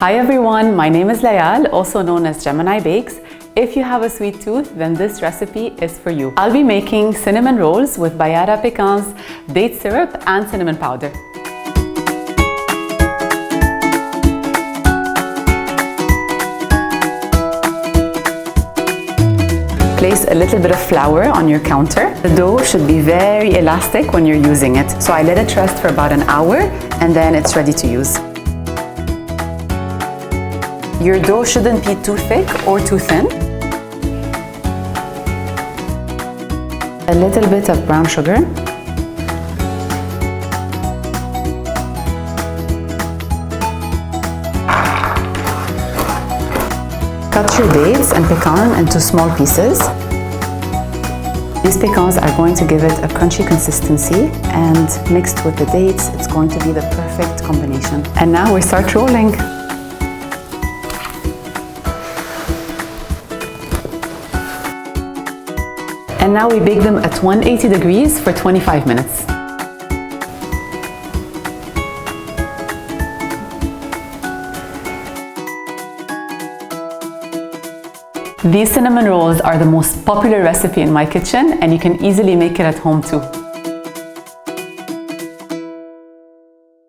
Hi everyone, my name is Layal, also known as Gemini Bakes. If you have a sweet tooth, then this recipe is for you. I'll be making cinnamon rolls with Bayara pecans, date syrup and cinnamon powder. Place a little bit of flour on your counter. The dough should be very elastic when you're using it. So I let it rest for about an hour and then it's ready to use. Your dough shouldn't be too thick or too thin. A little bit of brown sugar. Cut your dates and pecan into small pieces. These pecans are going to give it a crunchy consistency, and mixed with the dates, it's going to be the perfect combination. And now we start rolling. And now we bake them at 180 degrees for 25 minutes. These cinnamon rolls are the most popular recipe in my kitchen, and you can easily make it at home too.